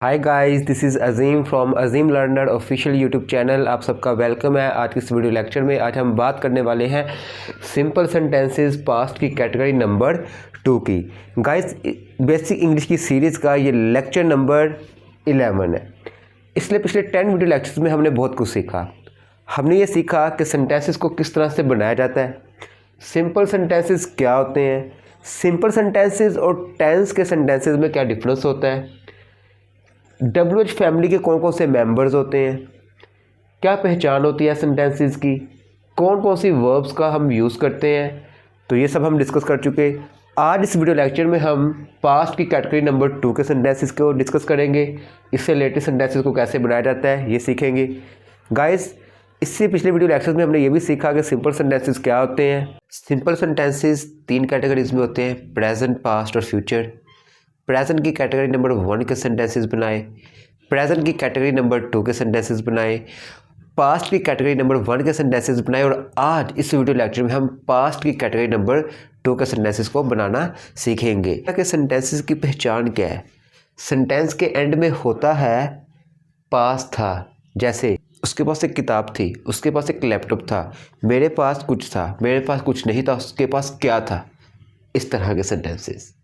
Hi guys, this is Azeem from Azeem learner official YouTube channel. आप सबका welcome है। आज के इस वीडियो लेक्चर में आज हम बात करने वाले हैं सिंपल सेंटेंसेस पास्ट की कैटेगरी नंबर 2 की। गाइस, बेसिक इंग्लिश की सीरीज़ का ये लेक्चर नंबर 11 है। इसलिए पिछले 10 वीडियो लेक्चर्स में हमने बहुत कुछ सीखा। हमने ये सीखा कि सेंटेंसेस को किस तरह से बनाया जाता है, सिंपल सेंटेंसेस क्या होते हैं, सिंपल सेंटेंसेस और टेंस के सेंटेंसेस में क्या डिफरेंस होता है, WH फैमिली के कौन कौन से मेंबर्स होते हैं, क्या पहचान होती है सेंटेंसेस की, कौन कौन सी वर्ब्स का हम यूज़ करते हैं, तो ये सब हम डिस्कस कर चुके। आज इस वीडियो लेक्चर में हम पास्ट की कैटेगरी नंबर 2 के सेंटेंसेस को डिस्कस करेंगे। इससे रिलेटेड सेंटेंसेस को कैसे बनाया जाता है ये सीखेंगे। गाइस, इससे पिछले वीडियो लेक्चर्स में हमने ये भी सीखा कि सिंपल सेंटेंसेस क्या होते हैं। सिंपल सेंटेंसेस 3 कैटेगरीज में होते हैं, प्रेजेंट, पास्ट और फ्यूचर। प्रेजेंट की कैटेगरी नंबर 1 के सेंटेंसेस बनाए, प्रेजेंट की कैटेगरी नंबर 2 के सेंटेंसेस बनाए, पास्ट की कैटेगरी नंबर 1 के सेंटेंसेस बनाए। और आज इस वीडियो लेक्चर में हम पास्ट की कैटेगरी नंबर 2 के सेंटेंसेस को बनाना सीखेंगे। कि सेंटेंसेस की पहचान क्या है। सेंटेंस के एंड में होता है पास था, जैसे उसके पास एक किताब थी, उसके पास एक लैपटॉप था, मेरे पास कुछ था, मेरे पास कुछ नहीं था, उसके पास क्या था। इस तरह के सेंटेंसेस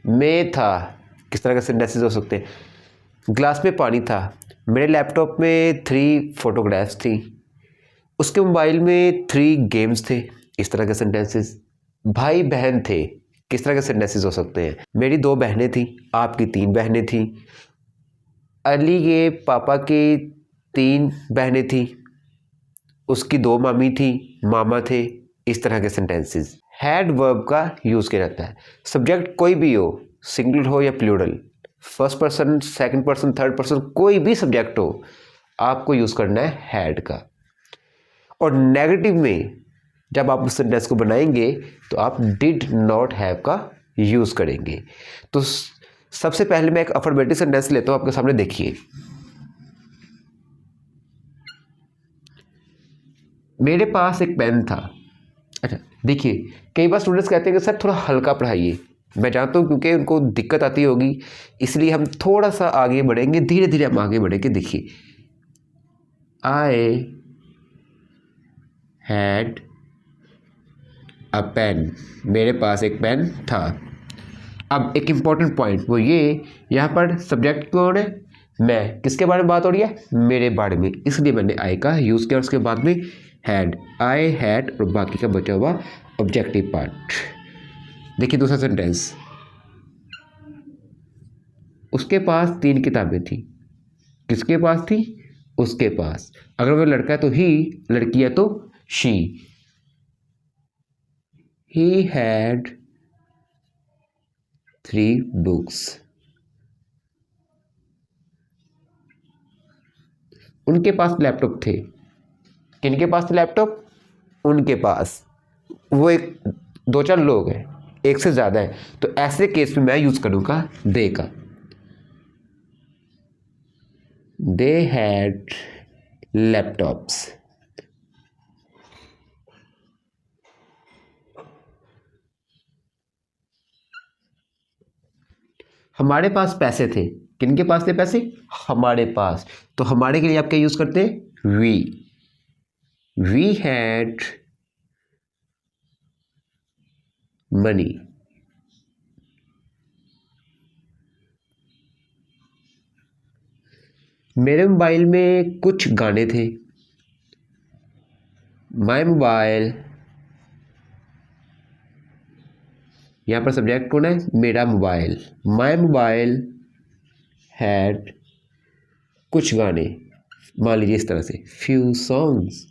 में था, किस तरह के सेंटेंसेस हो सकते हैं। ग्लास में पानी था, मेरे लैपटॉप में 3 फोटोग्राफ्स थी, उसके मोबाइल में 3 गेम्स थे। इस तरह के सेंटेंसेस। भाई बहन थे, किस तरह के सेंटेंसेस हो सकते हैं। मेरी 2 बहनें थी, आपकी 3 बहनें थी। अली के पापा की 3 बहनें थी, उसकी 2 मामी थी, मामा थे। इस तरह के सेंटेंसेस। हैड वर्ब का यूज़ किया जाता है। सब्जेक्ट कोई भी हो, सिंगुलर हो या plural, first person, second person, third person, कोई भी सब्जेक्ट हो, आपको यूज़ करना है हैड का। और नेगेटिव में जब आप उस सेंटेंस को बनाएंगे तो आप डिड नॉट हैव का यूज़ करेंगे। तो सबसे पहले मैं एक अफर्मेटिव सेंटेंस लेता हूँ आपके सामने, देखिए। मेरे पास एक पेन था। अच्छा, देखिए, कई बार स्टूडेंट्स कहते हैं कि सर थोड़ा हल्का पढ़ाइए। मैं जानता हूँ क्योंकि उनको दिक्कत आती होगी, इसलिए हम थोड़ा सा आगे बढ़ेंगे, धीरे धीरे हम आगे बढ़ेंगे। देखिए, आई हैड अ पेन, मेरे पास एक पेन था। अब एक इम्पॉर्टेंट पॉइंट वो ये, यहाँ पर सब्जेक्ट कौन है, मैं। किसके बारे में बात हो रही है, मेरे बारे में, इसलिए मैंने आई का यूज़ किया। उसके बाद में हैड, आई हैड, और बाकी का बचा हुआ ऑब्जेक्टिव पार्ट। देखिए दूसरा सेंटेंस, उसके पास 3 किताबें थी। किसके पास थी, उसके पास। अगर वो लड़का है तो ही, लड़की है तो शी। He had 3 books. उनके पास लैपटॉप थे। किनके पास थे लैपटॉप, उनके पास। वो एक 2-4 लोग हैं, एक से ज़्यादा है, तो ऐसे केस में मैं यूज़ करूँगा दे का। They had laptops. हमारे पास पैसे थे। किनके पास थे पैसे, हमारे पास। तो हमारे के लिए आप क्या यूज़ करते हैं, वी हैड मनी। मेरे मोबाइल में कुछ गाने थे। माई मोबाइल, यहाँ पर सब्जेक्ट कौन है, मेरा मोबाइल। माई मोबाइल हैड कुछ गाने, मान लीजिए इस तरह से, फ्यू सॉन्ग्स।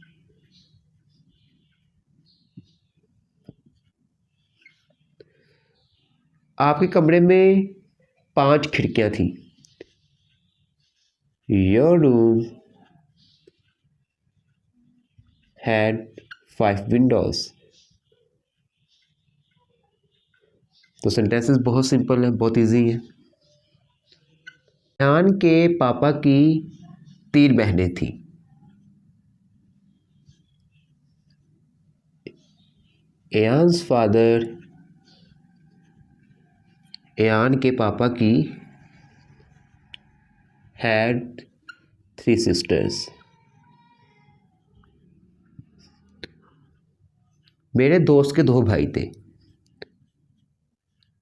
आपके कमरे में 5 खिड़कियां थी। Your room had 5 Windows. तो सेंटेंसेस बहुत सिंपल है, बहुत इजी है। यान के पापा की 3 बहनें थी। एयान्स फादर, एयान के पापा की हैड 3 सिस्टर्स। मेरे दोस्त के 2 भाई थे।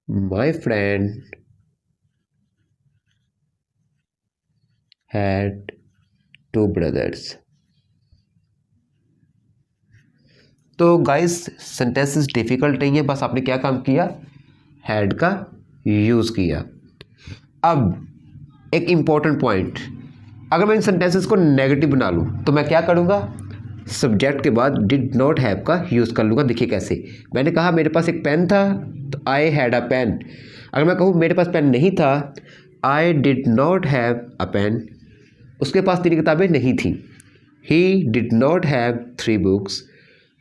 My friend had 2 brothers. तो गाइस सेंटेंसेस डिफ़िकल्ट नहीं है, बस आपने क्या काम किया, हैड का यूज़ किया। अब एक इम्पॉर्टेंट पॉइंट, अगर मैं इन सेंटेंसेस को नेगेटिव बना लूँ तो मैं क्या करूँगा, सब्जेक्ट के बाद डिड नॉट हैव का यूज़ कर लूँगा। देखिए कैसे, मैंने कहा मेरे पास एक पेन था तो आई हैड अ पेन। अगर मैं कहूँ मेरे पास पेन नहीं था, I did not have a pen. उसके पास 3 किताबें नहीं थी। He did not have 3 books.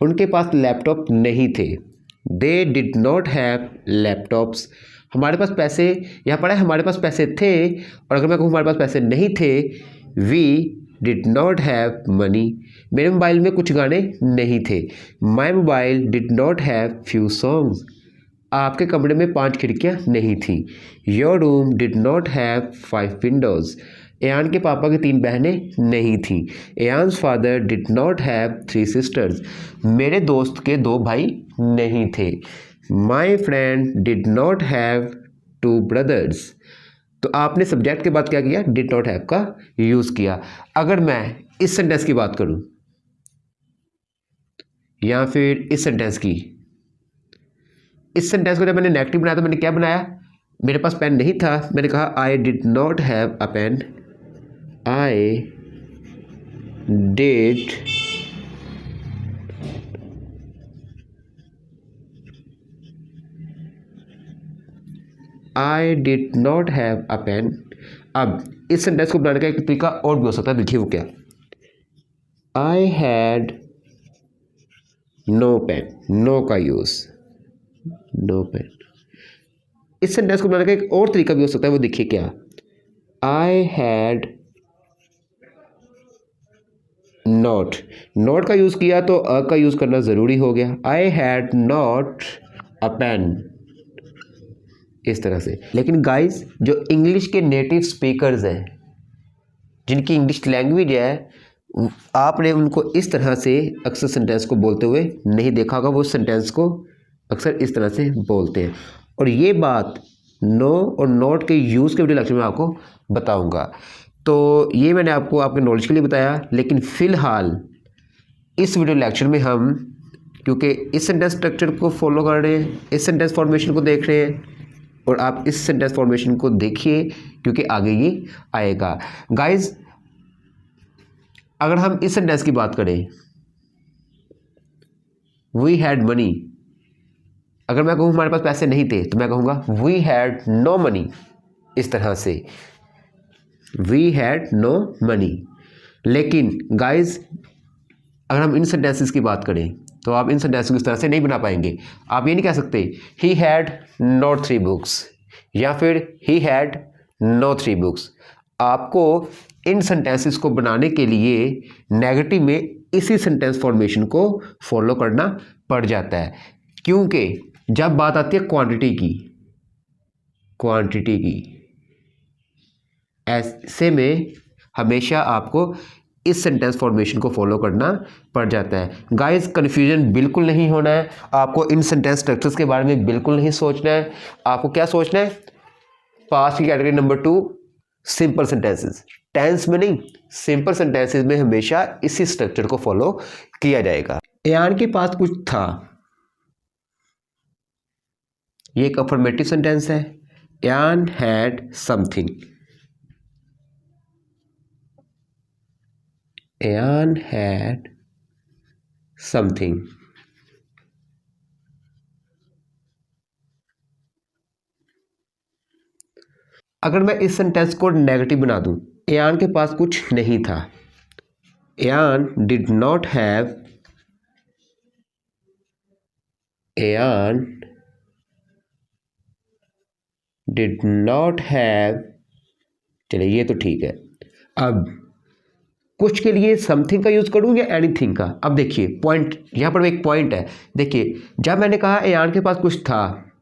उनके पास लैपटॉप नहीं थे। They did not have laptops. हमारे पास पैसे, यहाँ पढ़ा है हमारे पास पैसे थे, और अगर मैं कहूँ हमारे पास पैसे नहीं थे, we did not have money. मेरे मोबाइल में कुछ गाने नहीं थे। My mobile did not have few songs. आपके कमरे में 5 खिड़कियाँ नहीं थी। Your room did not have 5 windows. Ayaan के पापा की 3 बहनें नहीं थीं। Ayaan's father did not have 3 sisters. मेरे दोस्त के 2 भाई नहीं थे। My friend did not have 2 brothers. तो आपने सब्जेक्ट के बाद क्या किया, डिड नॉट हैव का यूज़ किया। अगर मैं इस सेंटेंस की बात करूं या फिर इस सेंटेंस की, इस सेंटेंस को जब मैंने नेगेटिव बनाया तो मैंने क्या बनाया, मेरे पास पेन नहीं था, मैंने कहा I did not have a pen. I did not have a pen। अब इस सेंटेंस को बनाने का एक तरीका और भी हो सकता है, देखिए वो क्या, I had no pen। No का यूज, नो पेन। इस सेंटेंस को बनाने का एक और तरीका भी हो सकता है, वो देखिए क्या, I had नॉट। नॉट का यूज़ किया तो अ का यूज़ करना ज़रूरी हो गया। I had not a pen, इस तरह से। लेकिन गाइस जो इंग्लिश के नेटिव स्पीकर्स हैं, जिनकी इंग्लिश लैंग्वेज है, आपने उनको इस तरह से अक्सर सेंटेंस को बोलते हुए नहीं देखा होगा। वो सेंटेंस को अक्सर इस तरह से बोलते हैं, और ये बात नो और नॉट के यूज़ के वीडियो लेक्चर में आपको बताऊंगा। तो ये मैंने आपको आपके नॉलेज के लिए बताया, लेकिन फ़िलहाल इस वीडियो लेक्चर में हम, क्योंकि इस सेंटेंस स्ट्रक्चर को फॉलो कर रहे हैं, इस सेंटेंस फॉर्मेशन को देख रहे हैं, और आप इस सेंटेंस फॉर्मेशन को देखिए क्योंकि आगे ये आएगा। गाइस अगर हम इस सेंटेंस की बात करें, वी हैड मनी, अगर मैं कहूँ हमारे पास पैसे नहीं थे तो मैं कहूँगा वी हैड नो मनी, इस तरह से, वी हैड नो मनी। लेकिन गाइज अगर हम इन सेंटेंसेस की बात करें तो आप इन सेंटेंसेस को इस तरह से नहीं बना पाएंगे। आप ये नहीं कह सकते ही हैड नॉट 3 बुक्स या फिर ही हैड नो 3 बुक्स। आपको इन सेंटेंसेस को बनाने के लिए नेगेटिव में इसी सेंटेंस फॉर्मेशन को फॉलो करना पड़ जाता है, क्योंकि जब बात आती है क्वांटिटी की, ऐसे में हमेशा आपको इस सेंटेंस फॉर्मेशन को फॉलो करना पड़ जाता है। गाइस कन्फ्यूजन बिल्कुल नहीं होना है, आपको इन सेंटेंस स्ट्रक्चर्स के बारे में बिल्कुल नहीं सोचना है। आपको क्या सोचना है, पास्ट की category number 2 simple sentences, tense में नहीं, सिंपल सेंटेंसेस में हमेशा इसी स्ट्रक्चर को फॉलो किया जाएगा। एयान के पास कुछ था, ये एक अफर्मेटिव सेंटेंस है। Ayaan had something, Ayaan had something. अगर मैं इस सेंटेंस को नेगेटिव बना दूं, एयान के पास कुछ नहीं था, Ayaan did not have, Ayaan did not have, चलिए ये तो ठीक है। अब कुछ के लिए समथिंग का यूज करूं या एनीथिंग का। अब देखिए पॉइंट, यहां पर एक पॉइंट है। देखिए जब मैंने कहा एयान के पास कुछ था,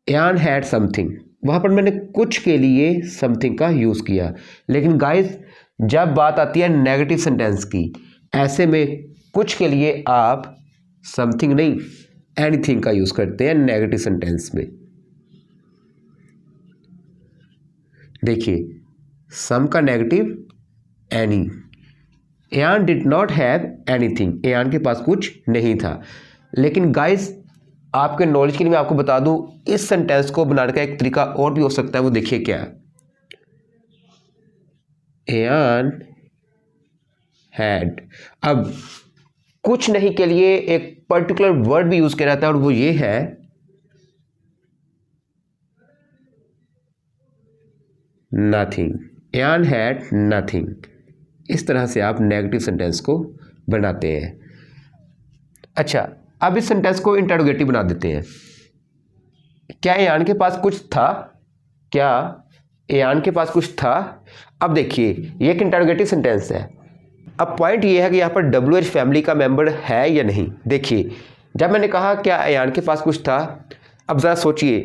एयान हैड समथिंग, वहाँ पर मैंने कुछ के लिए समथिंग का यूज़ किया। लेकिन गाइस जब बात आती है नेगेटिव सेंटेंस की, ऐसे में कुछ के लिए आप समथिंग नहीं एनीथिंग का यूज़ करते हैं नेगेटिव सेंटेंस में। देखिए सम का negative any. Ayaan did not have anything, Ayaan के पास कुछ नहीं था। लेकिन गाइस आपके नॉलेज के लिए मैं आपको बता दूं, इस सेंटेंस को बनाने का एक तरीका और भी हो सकता है। वो देखिए क्या है, एयान हैड। अब कुछ नहीं के लिए एक पर्टिकुलर वर्ड भी यूज किया जाता है और वो ये है नथिंग। Ayaan had nothing. इस तरह से आप नेगेटिव सेंटेंस को बनाते हैं। अच्छा, अब इस सेंटेंस को इंटरोगेटिव बना देते हैं। क्या एयान के पास कुछ था? क्या एयान के पास कुछ था? अब देखिए ये एक इंटरोगेटिव सेंटेंस है। अब पॉइंट ये है कि यहाँ पर WH फैमिली का मेंबर है या नहीं। देखिए जब मैंने कहा क्या एयान के पास कुछ था, अब ज़रा सोचिए,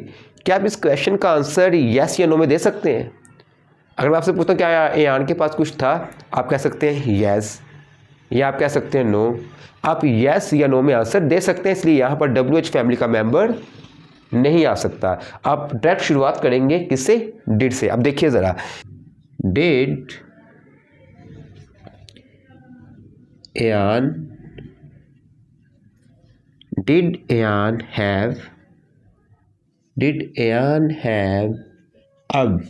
क्या आप इस क्वेश्चन का आंसर यस या नो में दे सकते हैं? अगर मैं आपसे पूछता हूँ क्या एयान के पास कुछ था, आप कह सकते हैं यस या आप कह सकते हैं नो। आप यस या नो में आंसर दे सकते हैं, इसलिए यहाँ पर WH फैमिली का मेंबर नहीं आ सकता। आप डायरेक्ट शुरुआत करेंगे किससे? डिड से। अब देखिए ज़रा, डिड एयान हैव। अब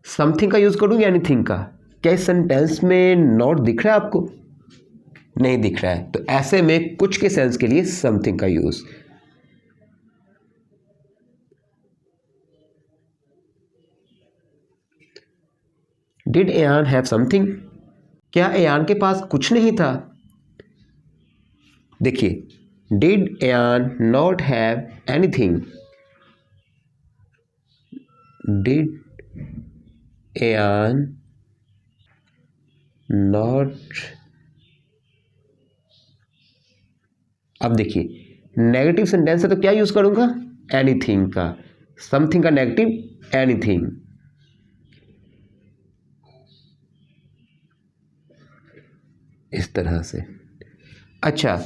समथिंग का यूज़ करूँ या एनीथिंग का? क्या इस सेंटेंस में नॉट दिख रहा है आपको? नहीं दिख रहा है, तो ऐसे में कुछ के सेंस के लिए समथिंग का use. Did Ayaan have something? क्या एयान के पास कुछ नहीं था? देखिए, did Ayaan not have anything? Did Ayaan not. अब देखिए नेगेटिव सेंटेंस है तो क्या यूज करूंगा? एनीथिंग का। समथिंग का नेगेटिव एनीथिंग। इस तरह से। अच्छा,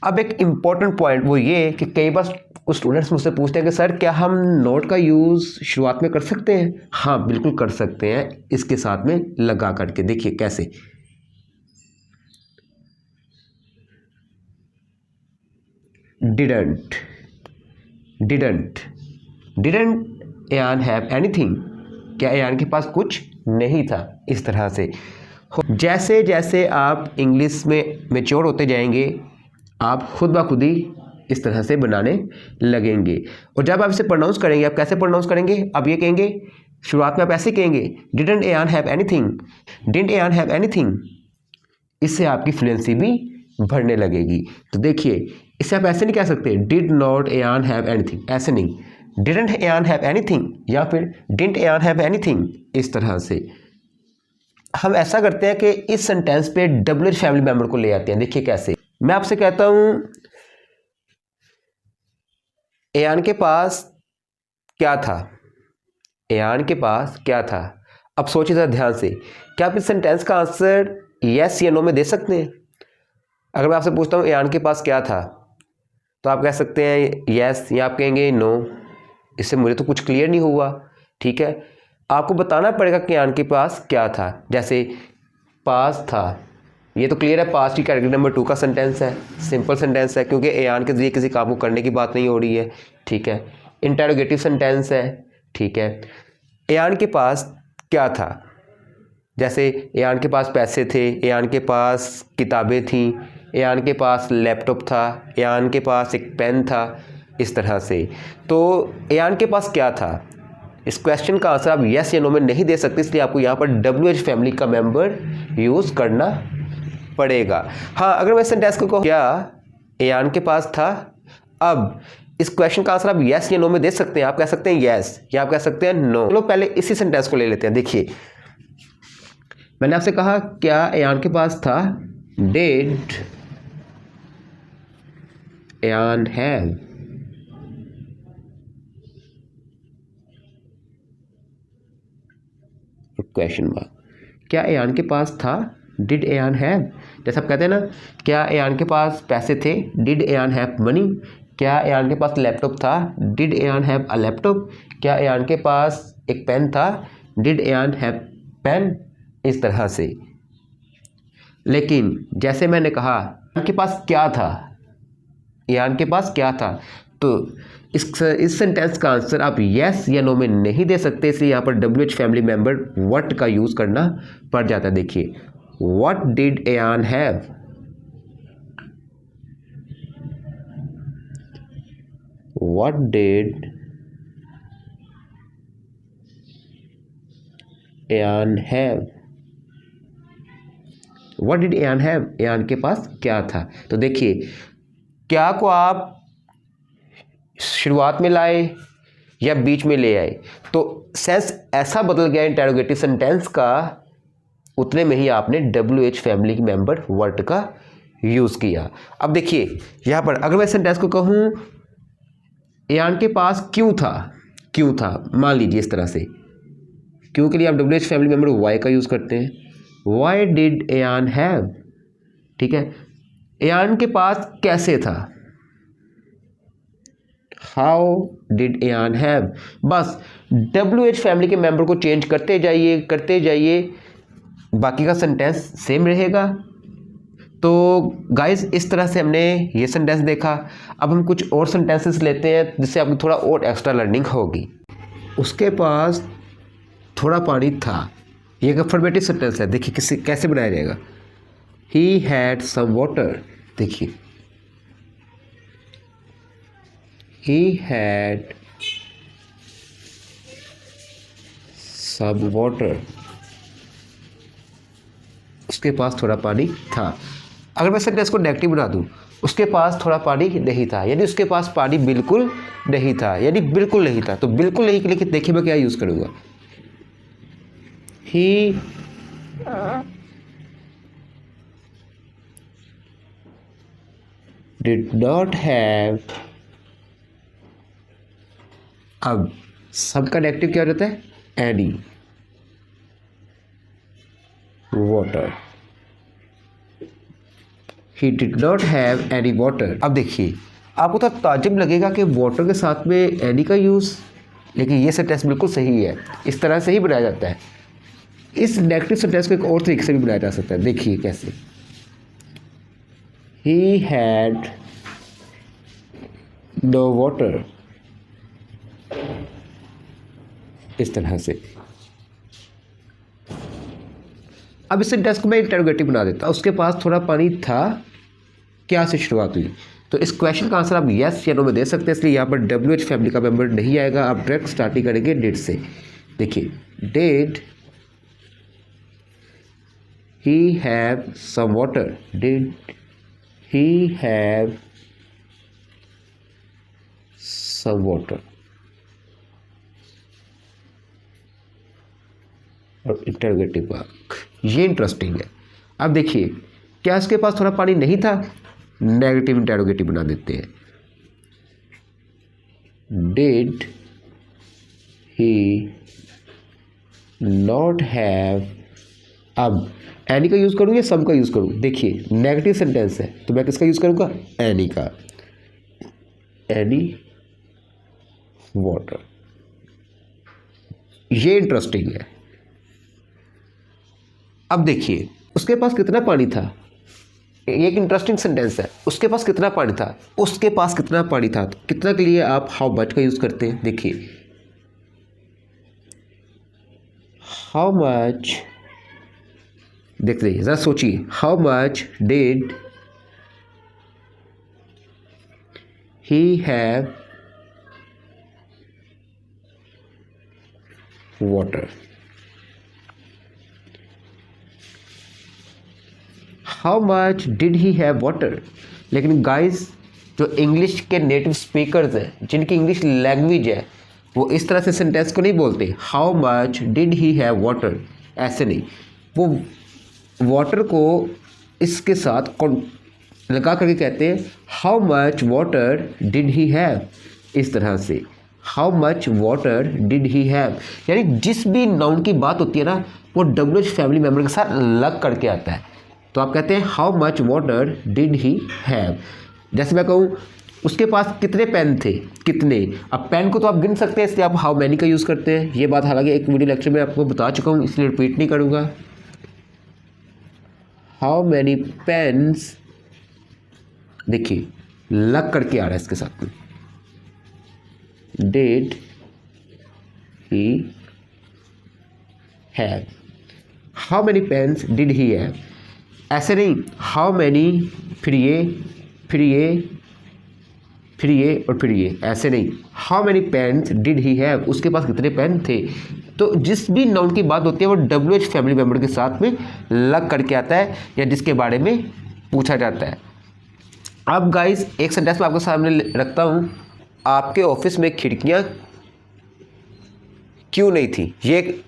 अब एक इम्पॉर्टेंट पॉइंट वो ये कि कई बार कुछ स्टूडेंट्स मुझसे पूछते हैं कि सर क्या हम नोट का यूज़ शुरुआत में कर सकते हैं? हाँ बिल्कुल कर सकते हैं, इसके साथ में लगा करके। देखिए कैसे, डिडंट एयान हैव एनीथिंग? क्या एयान के पास कुछ नहीं था? इस तरह से। जैसे जैसे आप इंग्लिश में मैच्योर होते जाएंगे, आप खुद ब खुद ही इस तरह से बनाने लगेंगे। और जब आप इसे प्रोनाउंस करेंगे, आप कैसे प्रोनाउंस करेंगे? अब ये कहेंगे, शुरुआत में आप ऐसे कहेंगे, didn't Ayaan have anything, didn't Ayaan have anything. इससे आपकी फ्लुएंसी भी बढ़ने लगेगी। तो देखिए इससे आप ऐसे नहीं कह सकते did not Ayaan have anything, ऐसे नहीं, डिडंट एयान हैव एनीथिंग या फिर डिडंट एयान हैव एनीथिंग। इस तरह से हम ऐसा करते हैं कि इस सेंटेंस पे WH फैमिली मेंबर को ले आते हैं। देखिए कैसे, मैं आपसे कहता हूं एयान के पास क्या था? एयान के पास क्या था? अब सोचिए जरा ध्यान से, क्या आप इस सेंटेंस का आंसर यस या नो में दे सकते हैं? अगर मैं आपसे पूछता हूँ एयान के पास क्या था, तो आप कह सकते हैं यस या आप कहेंगे नो। इससे मुझे तो कुछ क्लियर नहीं हुआ। ठीक है, आपको बताना पड़ेगा कि एयान के पास क्या था। जैसे पास था, ये तो क्लियर है, पास की कैटेगरी नंबर 2 का सेंटेंस है, सिंपल सेंटेंस है क्योंकि एयान के जरिए किसी काम को करने की बात नहीं हो रही है। ठीक है, इंटरोगेटिव सेंटेंस है। ठीक है, एयान के पास क्या था? जैसे एयान के पास पैसे थे, एयान के पास किताबें थीं, एयान के पास लैपटॉप था, एयान के पास एक पेन था। इस तरह से। तो एयान के पास क्या था, इस क्वेश्चन का आंसर आप यस या नो में नहीं दे सकते, इसलिए आपको यहाँ पर WH फैमिली का मेंबर यूज़ करना पड़ेगा। हाँ, अगर मैं सेंटेंस को क्या एयान के पास था, अब इस क्वेश्चन का आंसर आप यस या नो में दे सकते हैं। आप कह सकते हैं यस या आप कह सकते हैं नो। चलो पहले इसी सेंटेंस को ले लेते हैं। देखिए मैंने आपसे कहा क्या एयान के पास था? Did Ayaan have question mark. क्या एयान के पास था? Did Ayaan have? जैसे आप कहते हैं ना, क्या एयान के पास पैसे थे? Did Ayaan have money? क्या एयान के पास लैपटॉप था? Did Ayaan have a laptop? क्या एयान के पास एक पेन था? Did Ayaan have pen? इस तरह से। लेकिन जैसे मैंने कहा, एयान के पास क्या था? एयान के पास क्या था? तो इस सेंटेंस का आंसर आप यस या नो में नहीं दे सकते, इसलिए यहाँ पर WH फैमिली मेंबर व्हाट का यूज़ करना पड़ जाता है। देखिए, what did Ayaan have? What did Ayaan have? What did Ayaan have? Ayaan के पास क्या था? तो देखिए, क्या को आप शुरुआत में लाए या बीच में ले आए, तो सेंस ऐसा बदल गया इंटेरोगेटिव सेंटेंस का, उतने में ही आपने WH फैमिली के मेंबर वर्ड का यूज़ किया। अब देखिए यहाँ पर अगर मैं सेंटेंस को कहूँ, एयान के पास क्यों था? क्यों था, मान लीजिए इस तरह से, क्यों के लिए आप WH फैमिली मेंबर वाई का यूज़ करते हैं। Why did Ayaan have? ठीक है। एयान के पास कैसे था? How did Ayaan have? बस WH फैमिली के मेंबर को चेंज करते जाइए, बाकी का सेंटेंस सेम रहेगा। तो गाइस, इस तरह से हमने ये सेंटेंस देखा। अब हम कुछ और सेंटेंसेस लेते हैं जिससे आपको थोड़ा और एक्स्ट्रा लर्निंग होगी। उसके पास थोड़ा पानी था, ये एक अफर्मेटिव सेंटेंस है। देखिए कैसे बनाया जाएगा। He had some water. देखिए, he had some water। उसके पास थोड़ा पानी था। अगर मैं सेंटेंस को नेगेटिव बना दूं, उसके पास थोड़ा पानी नहीं था, यानी उसके पास पानी बिल्कुल नहीं था, यानी बिल्कुल नहीं था। तो बिल्कुल नहीं के लिए देखिए मैं क्या यूज करूंगा। he did not have। अब सबका नेगेटिव क्या हो जाता है? Any water. He did not have any water. अब देखिए, आपको तो ताज्जुब लगेगा कि वाटर के साथ में एनी का यूज़, लेकिन ये सेंटेंस बिल्कुल सही है। इस तरह से ही बनाया जाता है। इस नेगेटिव सेंटेंस को एक और तरीके से भी बनाया जा सकता है। देखिए कैसे। He had no water. इस तरह से। अब इस सेंटेंस को मैं इंटरोगेटिव बना देता हूं। उसके पास थोड़ा पानी था, क्या से शुरुआत हुई। तो इस क्वेश्चन का आंसर आप यस या नो में दे सकते हैं, इसलिए यहाँ पर WH फैमिली का मेंबर नहीं आएगा। आप डायरेक्ट स्टार्टिंग करेंगे डिड से। देखिए, did he have some water. Did he have some water. और इंटरोगेटिव मार्क, ये इंटरेस्टिंग है। अब देखिए, क्या उसके पास थोड़ा पानी नहीं था? नेगेटिव इंटरोगेटिव बना देते हैं। Did he not have. अब एनी का यूज करूँ या सम का यूज करूँ? देखिए, नेगेटिव सेंटेंस है तो मैं किसका यूज करूँगा? एनी का। Any water. ये इंटरेस्टिंग है। अब देखिए, उसके पास कितना पानी था? एक इंटरेस्टिंग सेंटेंस है। उसके पास कितना पानी था? उसके पास कितना पानी था? तो कितना के लिए आप हाउ मच का यूज करते हैं। देखिए, हाउ मच। देख लीजिए, जरा सोचिए। How much did he have water. How much did he have water. लेकिन गाइस, जो इंग्लिश के नेटिव स्पीकर्स हैं, जिनकी इंग्लिश लैंग्वेज है, वो इस तरह से सेंटेंस को नहीं बोलते। How much did he have water, ऐसे नहीं। वो वाटर को इसके साथ लगा करके कहते हैं how much water did he have. इस तरह से how much water did he have, यानी जिस भी नाउन की बात होती है ना, वो WH फैमिली मेम्बर के साथ लग करके आता है। तो आप कहते हैं how much water did he have. जैसे मैं कहूँ उसके पास कितने पेन थे, कितने। अब पेन को तो आप गिन सकते हैं, इसलिए आप हाउ मैनी का यूज़ करते हैं। ये बात हालांकि एक वीडियो लेक्चर में आपको बता चुका हूँ, इसलिए रिपीट नहीं करूँगा। हाउ मैनी पेन्स, देखिए लग करके आ रहा है इसके साथ में, did he have. How many pens did he have, ऐसे नहीं हाउ मैनी फिर ये फिर ये फिर ये और फिर ये, ऐसे नहीं। How many pens did he have, उसके पास कितने पेन थे। तो जिस भी नाउन की बात होती है वो WH फैमिली मेम्बर के साथ में लग करके आता है या जिसके बारे में पूछा जाता है। अब गाइस एक सेंटेंस में आपके सामने रखता हूँ, आपके ऑफिस में खिड़कियाँ क्यों नहीं थी। ये एक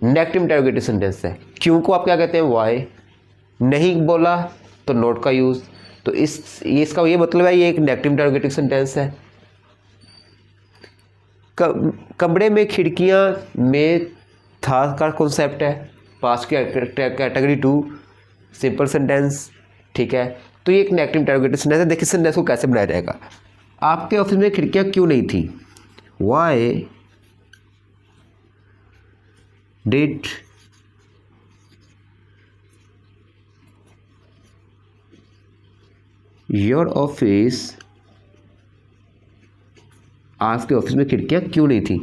नेगेटिव इंटरोगेटिव सेंटेंस है। क्यों को आप क्या कहते हैं, वाई। नहीं बोला तो नॉट का यूज़। तो इसका ये मतलब है ये एक नेगेटिव इंटरोगेटिव सेंटेंस है। कमरे में खिड़कियां में था का कॉन्सेप्ट है, पास्ट कैटेगरी 2 सिंपल सेंटेंस, ठीक है। तो ये एक नेगेटिव इंटरोगेटिव सेंटेंस है। देखिए सेंटेंस को कैसे बनाया जाएगा। आपके ऑफिस में खिड़कियां क्यों नहीं थी, वाई डिड योर ऑफिस, आपके ऑफिस में खिड़कियां क्यों नहीं थी।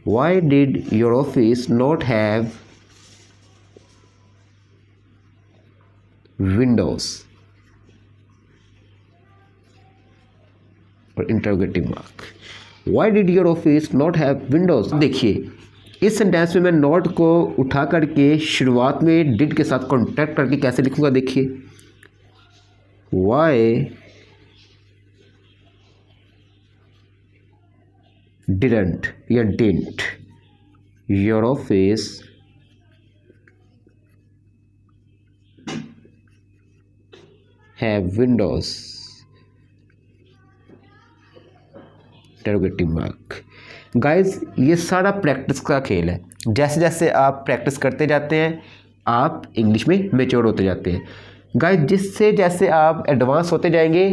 Why did your office not have windows, और interrogative mark. Why did your office not have windows. देखिए इस सेंटेंस में मैं नॉट को उठा करके शुरुआत में डिड के साथ कॉन्टैक्ट करके कैसे लिखूंगा, देखिए वाई डिडंट या didn't your office have Windows, interrogative mark. Guys ये सारा प्रैक्टिस का खेल है। जैसे जैसे आप प्रैक्टिस करते जाते हैं आप इंग्लिश में मेच्योर होते जाते हैं। गाइज जिससे जैसे आप एडवांस होते जाएंगे,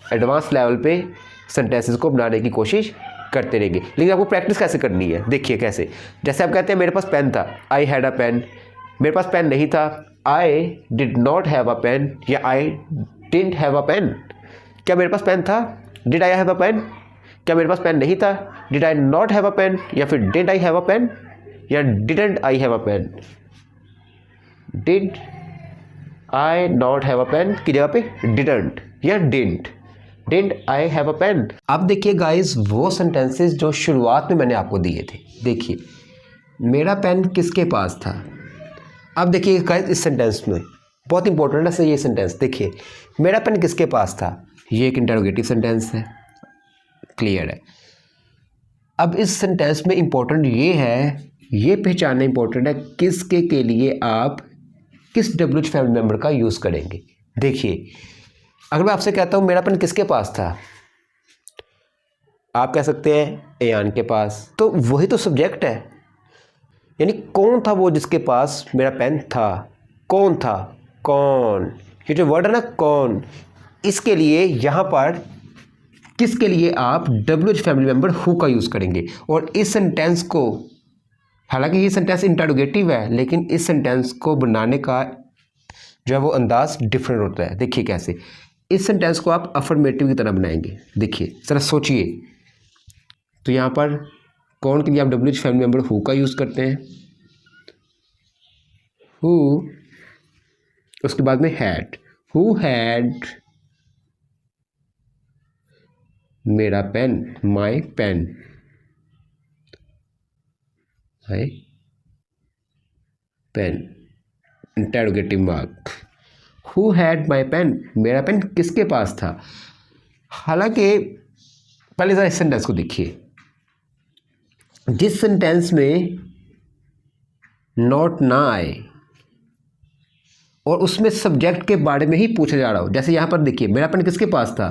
एडवांस लेवल पे सेंटेंसेस को बनाने की कोशिश करते रहेंगे। लेकिन आपको प्रैक्टिस कैसे करनी है, देखिए कैसे। जैसे आप कहते हैं मेरे पास पेन था, आई हैड अ पेन। मेरे पास पेन नहीं था, I did not have a pen, या I didn't have a pen. क्या मेरे पास पेन था, did I have a pen. क्या मेरे पास पेन नहीं था, did I not have a pen, या फिर did I have a pen, या didn't I have a pen. Did I not have a pen की जगह पे डिडंट या didn't I have a pen. अब देखिए गाइस वो सेंटेंसेस जो शुरुआत में मैंने आपको दिए थे। देखिए मेरा पेन किसके पास था। अब देखिए गाइस इस सेंटेंस में बहुत इंपॉर्टेंट है ये सेंटेंस। देखिए मेरा पेन किसके पास था, ये एक इंटरोगेटिव सेंटेंस है, क्लियर है। अब इस सेंटेंस में इंपॉर्टेंट ये है, ये पहचानना इंपॉर्टेंट है किसके के लिए आप किस WH फैमिली मेम्बर का यूज़ करेंगे। देखिए अगर मैं आपसे कहता हूँ मेरा पेन किसके पास था, आप कह सकते हैं एयान के पास। तो वही तो सब्जेक्ट है, यानी कौन था वो जिसके पास मेरा पेन था। कौन था, कौन, ये जो वर्ड है ना कौन, इसके लिए यहाँ पर किसके लिए आप WH फैमिली मेम्बर हु का यूज़ करेंगे। और इस सेंटेंस को, हालांकि ये सेंटेंस इंटरोगेटिव है, लेकिन इस सेंटेंस को बनाने का जो है वो अंदाज डिफरेंट होता है। देखिए कैसे इस सेंटेंस को आप अफर्मेटिव की तरह बनाएंगे। देखिए जरा सोचिए। तो यहाँ पर कौन के लिए आप WH फैमिली मेम्बर हु का यूज़ करते हैं, हु, उसके बाद में हैड, हु हैड मेरा pen, my pen, my pen, interrogative mark. Who had my pen, मेरा पेन किसके पास था। हालांकि पहले जरा इस सेंटेंस को देखिए, जिस सेंटेंस में नॉट ना आए और उसमें सब्जेक्ट के बारे में ही पूछा जा रहा हो। जैसे यहाँ पर देखिए मेरा पेन किसके पास था,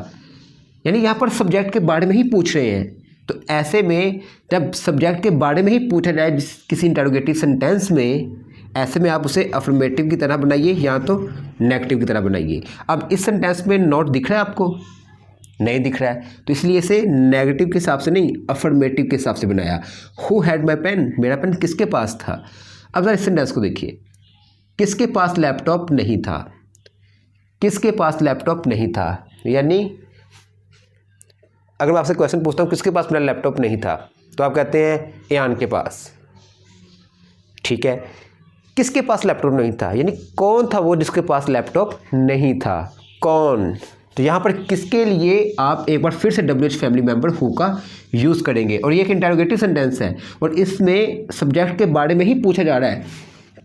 यानी यहाँ पर सब्जेक्ट के बारे में ही पूछ रहे हैं। तो ऐसे में जब सब्जेक्ट के बारे में ही पूछा जाए किसी इंटरोगेटिव सेंटेंस में, ऐसे में आप उसे अफर्मेटिव की तरह बनाइए या तो नेगेटिव की तरह बनाइए। अब इस सेंटेंस में नॉट दिख रहा है आपको? नहीं दिख रहा है, तो इसलिए इसे नेगेटिव के हिसाब से नहीं अफर्मेटिव के हिसाब से बनाया। हु हैड माई पेन, मेरा पेन किसके पास था। अब जरा इस सेंटेंस को देखिए, किसके पास लैपटॉप नहीं था, किसके पास लैपटॉप नहीं था, यानी अगर मैं आपसे क्वेश्चन पूछता हूँ किसके पास मेरा लैपटॉप नहीं था, तो आप कहते हैं एयान के पास, ठीक है। किसके पास लैपटॉप नहीं था, यानी कौन था वो जिसके पास लैपटॉप नहीं था, कौन। तो यहाँ पर किसके लिए आप एक बार फिर से WH फैमिली मेंबर हु का यूज़ करेंगे, और ये एक इंटरोगेटिव सेंटेंस है और इसमें सब्जेक्ट के बारे में ही पूछा जा रहा है।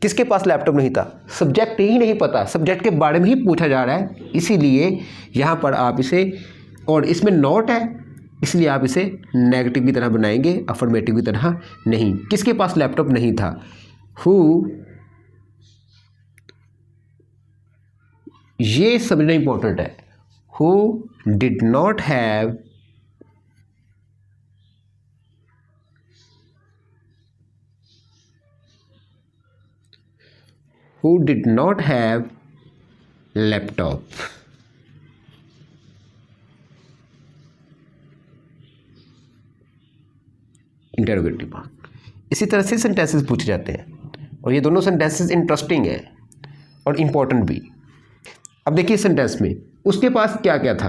किसके पास लैपटॉप नहीं था, सब्जेक्ट ही नहीं पता, सब्जेक्ट के बारे में ही पूछा जा रहा है, इसीलिए यहाँ पर आप इसे, और इसमें नॉट है इसलिए आप इसे नेगेटिव की तरह बनाएंगे, अफर्मेटिव की तरह नहीं। किसके पास लैपटॉप नहीं था, हु, ये समझना इंपॉर्टेंट है। Who did not have laptop. Interrogative mark. इसी तरह से सेंटेंसेस पूछे जाते हैं और ये दोनों सेंटेंसेस इंटरेस्टिंग है और इम्पोर्टेंट भी। अब देखिए सेंटेंस में उसके पास क्या क्या था,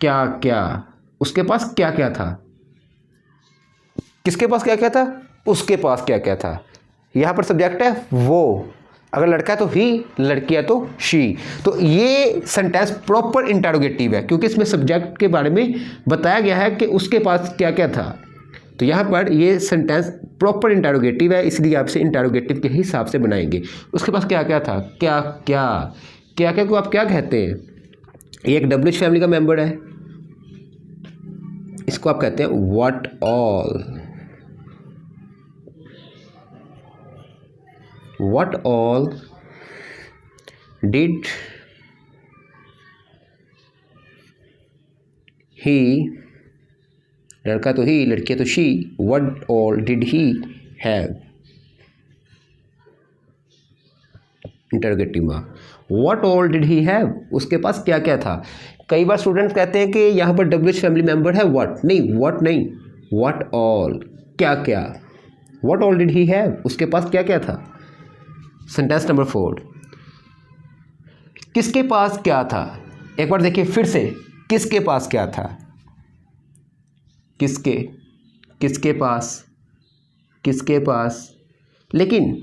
क्या क्या, उसके पास क्या क्या था, किसके पास क्या क्या था, उसके पास क्या क्या था। यहाँ पर सब्जेक्ट है वो, अगर लड़का है तो ही, लड़की है तो शी। तो ये सेंटेंस प्रॉपर इंटरोगेटिव है क्योंकि इसमें सब्जेक्ट के बारे में बताया गया है कि उसके पास क्या क्या था। तो यहाँ पर ये सेंटेंस प्रॉपर इंटरोगेटिव है, इसलिए आप इसे इंटरोगेटिव के हिसाब से बनाएंगे। उसके पास क्या क्या था, क्या क्या, क्या क्या को आप क्या कहते हैं, ये एक WH फैमिली का मेंबर है, इसको आप कहते हैं what all. What all did he, लड़का तो ही, लड़की तो she, what all did he have. Interrogative mark. What all did he have, उसके पास क्या क्या था। कई बार स्टूडेंट्स कहते हैं कि यहाँ पर WH फैमिली मेंबर है व्हाट, नहीं व्हाट नहीं, व्हाट ऑल, क्या क्या, what all did he have, उसके पास क्या क्या था। सेंटेंस नंबर 4, किसके पास क्या था। एक बार देखिए फिर से, किसके पास क्या था, किसके, किसके पास, किसके पास। लेकिन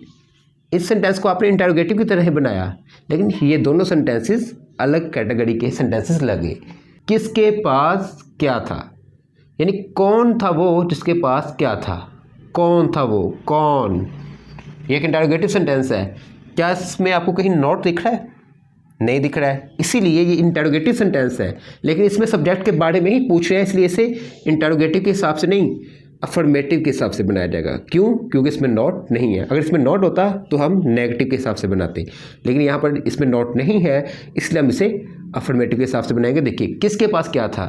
इस सेंटेंस को आपने इंटरोगेटिव की तरह ही बनाया, लेकिन ये दोनों सेंटेंसेस अलग कैटेगरी के सेंटेंसेस लगे। किसके पास क्या था, यानी कौन था वो जिसके पास क्या था, कौन था वो, कौन। ये एक इंटरोगेटिव सेंटेंस है। क्या इसमें आपको कहीं नॉट दिख रहा है, नहीं दिख रहा है, इसीलिए ये इंटरोगेटिव सेंटेंस है। लेकिन इसमें सब्जेक्ट के बारे में ही पूछ रहे हैं, इसलिए इसे इंटरोगेटिव के हिसाब से नहीं अफर्मेटिव के हिसाब से बनाया जाएगा। क्यों, क्योंकि इसमें नॉट नहीं है। अगर इसमें नॉट होता तो हम नेगेटिव के हिसाब से बनाते, लेकिन यहाँ पर इसमें नॉट नहीं है इसलिए हम इसे अफर्मेटिव के हिसाब से बनाएंगे। देखिए किसके पास क्या था,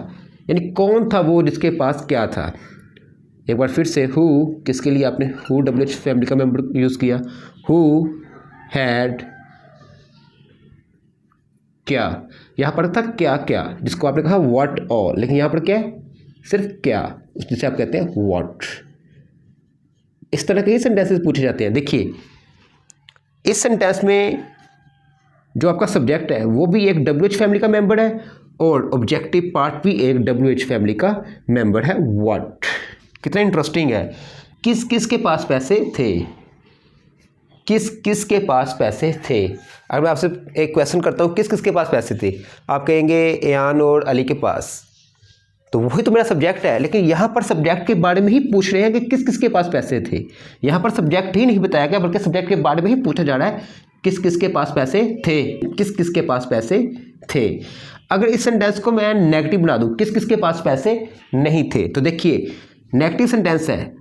यानी कौन था वो जिसके पास क्या था। एक बार फिर से हु, किसके लिए आपने हु WH फैमिली का मेंबर यूज़ किया। हु हैड क्या, यहाँ पर था क्या क्या, जिसको आपने कहा व्हाट ऑल, लेकिन यहाँ पर क्या है, सिर्फ क्या, जिसे आप कहते हैं व्हाट। इस तरह के ही सेंटेंसेस पूछे जाते हैं। देखिए इस सेंटेंस में जो आपका सब्जेक्ट है वो भी एक WH फैमिली का मेंबर है और ऑब्जेक्टिव पार्ट भी एक WH फैमिली का मेंबर है व्हाट। कितना इंटरेस्टिंग है। किस किस के पास पैसे थे, किस किस के पास पैसे थे। अगर मैं आपसे एक क्वेश्चन करता हूँ किस किस के पास पैसे थे, आप कहेंगे एयान और अली के पास, तो वही तो मेरा सब्जेक्ट है। लेकिन यहाँ पर सब्जेक्ट के बारे में ही पूछ रहे हैं कि किस किस के पास पैसे थे। यहाँ पर सब्जेक्ट ही नहीं बताया गया बल्कि सब्जेक्ट के बारे में ही पूछा जा रहा है किस किस के पास पैसे थे, किस किस के पास पैसे थे। अगर इस सेंटेंस को मैं नेगेटिव बना दूँ, किस किस के पास पैसे नहीं थे, तो देखिए नेगेटिव सेंटेंस है,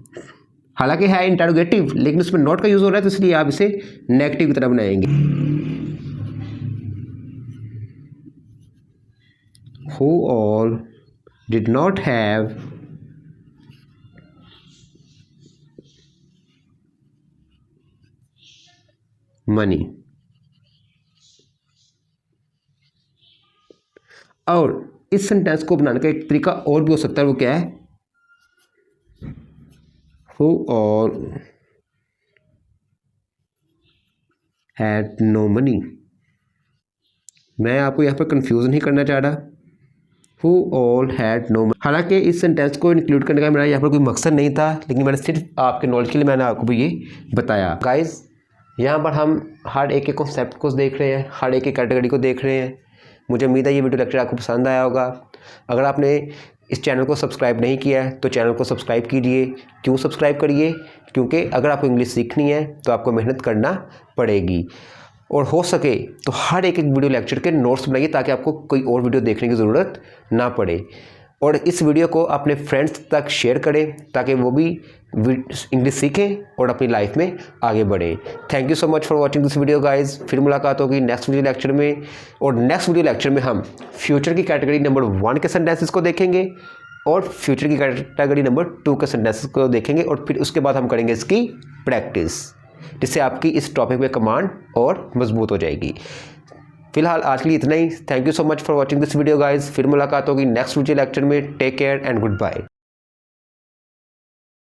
हालांकि है इंटरोगेटिव लेकिन उसमें नॉट का यूज़ हो रहा है, तो इसलिए आप इसे नेगेटिव की तरह बनाएंगे। Who all did not have money. और इस सेंटेंस को बनाने का एक तरीका और भी हो सकता है, वो क्या है, who all had no money. मैं आपको यहाँ पर कंफ्यूज नहीं करना चाह रहा, who all had no money. हालांकि इस सेंटेंस को इंक्लूड करने का मेरा यहाँ पर कोई मकसद नहीं था, लेकिन मैंने सिर्फ आपके नॉलेज के लिए मैंने आपको ये बताया। गाइस, यहाँ पर हम हर एक कॉन्सेप्ट को देख रहे हैं, हर एक कैटेगरी को देख रहे हैं। मुझे उम्मीद है ये वीडियो लेक्चर आपको पसंद आया होगा। अगर आपने इस चैनल को सब्सक्राइब नहीं किया है तो चैनल को सब्सक्राइब कीजिए। क्यों सब्सक्राइब करिए? क्योंकि अगर आपको इंग्लिश सीखनी है तो आपको मेहनत करना पड़ेगी, और हो सके तो हर एक वीडियो लेक्चर के नोट्स बनाइए ताकि आपको कोई और वीडियो देखने की ज़रूरत ना पड़े। और इस वीडियो को अपने फ्रेंड्स तक शेयर करें ताकि वो भी इंग्लिश सीखें और अपनी लाइफ में आगे बढ़ें। Thank you so much for watching this video guys. फिर मुलाकात होगी नेक्स्ट वीडियो लेक्चर में, और नेक्स्ट वीडियो लेक्चर में हम फ्यूचर की कैटेगरी नंबर 1 के सेंटेंसेस को देखेंगे और फ्यूचर की कैटेगरी नंबर 2 के सेंटेंसेस को देखेंगे, और फिर उसके बाद हम करेंगे इसकी प्रैक्टिस, जिससे आपकी इस टॉपिक में कमांड और मजबूत हो जाएगी। फिलहाल आज के लिए इतना ही। Thank you so much for watching this video guys. फिर मुलाकात होगी नेक्स्ट वीडियो लेक्चर में। Take care and good bye.